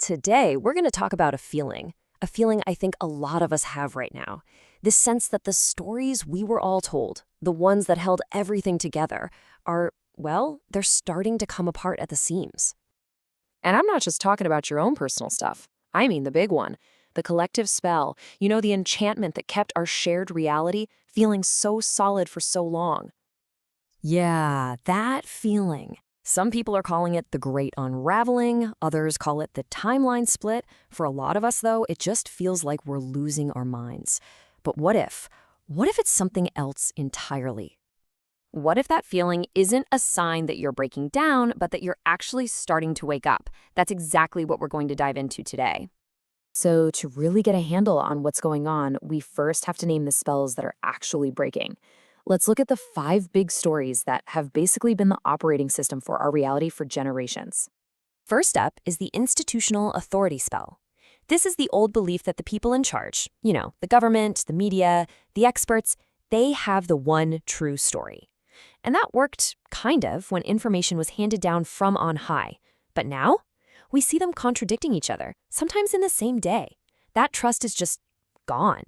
Today, we're going to talk about a feeling I think a lot of us have right now. This sense that the stories we were all told, the ones that held everything together, are, well, they're starting to come apart at the seams. And I'm not just talking about your own personal stuff. I mean the big one, the collective spell, the enchantment that kept our shared reality feeling so solid for so long. Yeah, that feeling. Some people are calling it the great unraveling, others call it the timeline split. For a lot of us, though, it just feels like we're losing our minds. But what if? What if it's something else entirely? What if that feeling isn't a sign that you're breaking down, but that you're actually starting to wake up? That's exactly what we're going to dive into today. So to really get a handle on what's going on, we first have to name the spells that are actually breaking. Let's look at the 5 big stories that have basically been the operating system for our reality for generations. First up is the institutional authority spell. This is the old belief that the people in charge, the government, the media, the experts, they have the one true story. And that worked, kind of, when information was handed down from on high. But now, we see them contradicting each other, sometimes in the same day. That trust is just gone.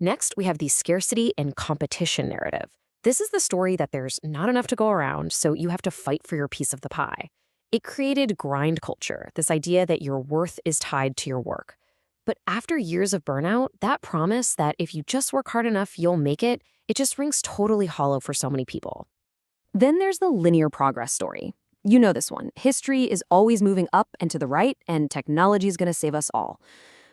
Next, we have the scarcity and competition narrative. This is the story that there's not enough to go around, so you have to fight for your piece of the pie. It created grind culture, this idea that your worth is tied to your work. But after years of burnout, that promise that if you just work hard enough, you'll make it, it just rings totally hollow for so many people. Then there's the linear progress story. You know this one. History is always moving up and to the right, and technology is going to save us all.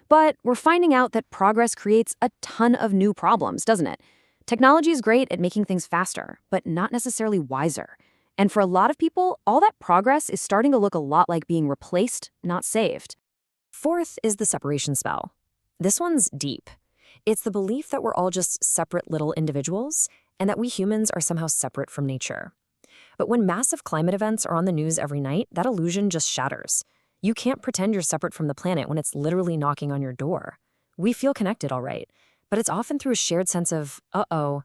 But we're finding out that progress creates a ton of new problems, doesn't it? Technology is great at making things faster, but not necessarily wiser. And for a lot of people, all that progress is starting to look a lot like being replaced, not saved. Fourth is the separation spell. This one's deep. It's the belief that we're all just separate little individuals, and that we humans are somehow separate from nature. But when massive climate events are on the news every night, that illusion just shatters. You can't pretend you're separate from the planet when it's literally knocking on your door. We feel connected, all right, but it's often through a shared sense of, uh-oh.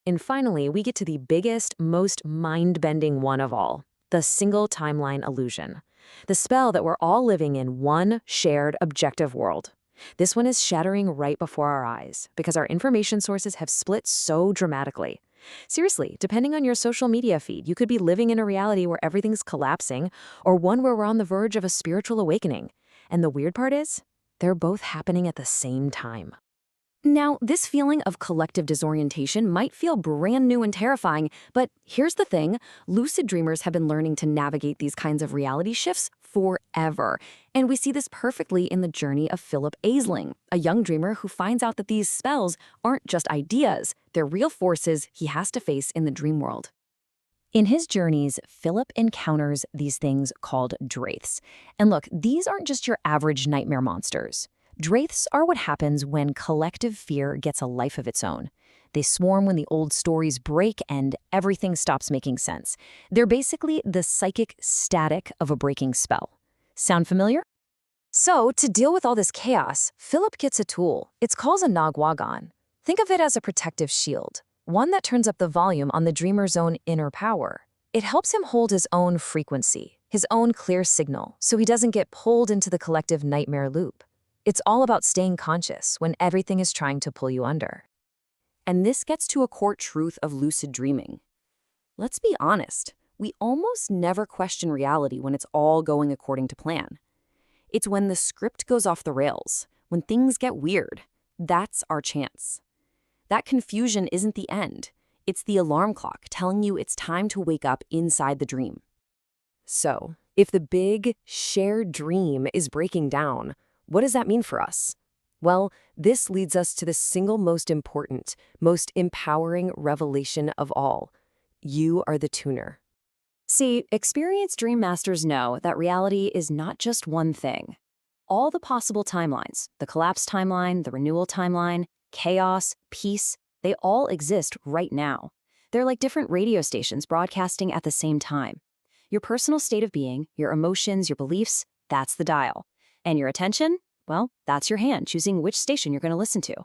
And finally, we get to the biggest, most mind-bending one of all, the single timeline illusion. The spell that we're all living in one shared objective world. This one is shattering right before our eyes because our information sources have split so dramatically. Seriously, depending on your social media feed, you could be living in a reality where everything's collapsing or one where we're on the verge of a spiritual awakening. And the weird part is, they're both happening at the same time. Now, this feeling of collective disorientation might feel brand new and terrifying, but here's the thing. Lucid dreamers have been learning to navigate these kinds of reality shifts forever. And we see this perfectly in the journey of Phillip, a young dreamer who finds out that these spells aren't just ideas, they're real forces he has to face in the dream world. In his journeys, Phillip encounters these things called Drayths. And look, these aren't just your average nightmare monsters. Drayths are what happens when collective fear gets a life of its own. They swarm when the old stories break and everything stops making sense. They're basically the psychic static of a breaking spell. Sound familiar? So, to deal with all this chaos, Phillip gets a tool. It's called a Nagwagan. Think of it as a protective shield, one that turns up the volume on the dreamer's own inner power. It helps him hold his own frequency, his own clear signal, so he doesn't get pulled into the collective nightmare loop. It's all about staying conscious when everything is trying to pull you under. And this gets to a core truth of lucid dreaming. Let's be honest, we almost never question reality when it's all going according to plan. It's when the script goes off the rails, when things get weird, that's our chance. That confusion isn't the end. It's the alarm clock telling you it's time to wake up inside the dream. So, if the big, shared dream is breaking down, what does that mean for us? Well, this leads us to the single most important, most empowering revelation of all. You are the tuner. See, experienced dream masters know that reality is not just one thing. All the possible timelines, the collapse timeline, the renewal timeline, chaos, peace, they all exist right now. They're like different radio stations broadcasting at the same time. Your personal state of being, your emotions, your beliefs, that's the dial. And your attention? Well, that's your hand choosing which station you're going to listen to.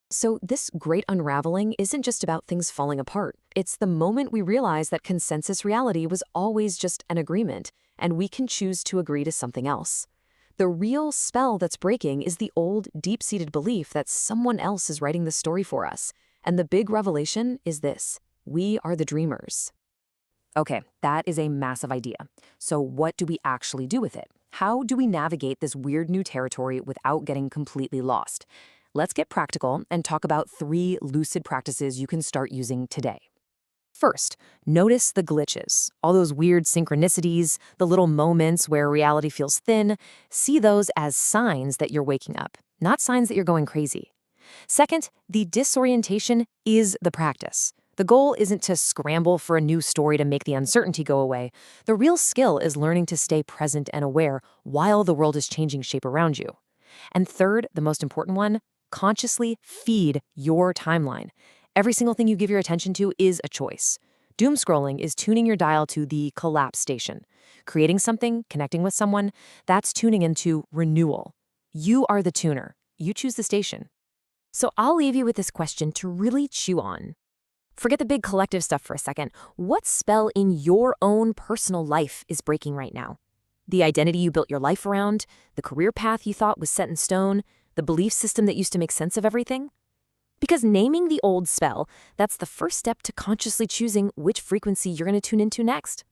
So this great unraveling isn't just about things falling apart. It's the moment we realize that consensus reality was always just an agreement, and we can choose to agree to something else. The real spell that's breaking is the old, deep-seated belief that someone else is writing the story for us. And the big revelation is this: we are the dreamers. Okay, that is a massive idea. So what do we actually do with it? How do we navigate this weird new territory without getting completely lost? Let's get practical and talk about 3 lucid practices you can start using today. First, notice the glitches, all those weird synchronicities, the little moments where reality feels thin. See those as signs that you're waking up, not signs that you're going crazy. Second, the disorientation is the practice. The goal isn't to scramble for a new story to make the uncertainty go away. The real skill is learning to stay present and aware while the world is changing shape around you. And third, the most important one, consciously feed your timeline. Every single thing you give your attention to is a choice. Doom scrolling is tuning your dial to the collapse station. Creating something, connecting with someone, that's tuning into renewal. You are the tuner. You choose the station. So I'll leave you with this question to really chew on. Forget the big collective stuff for a second. What spell in your own personal life is breaking right now? The identity you built your life around, the career path you thought was set in stone, the belief system that used to make sense of everything? Because naming the old spell, that's the first step to consciously choosing which frequency you're going to tune into next.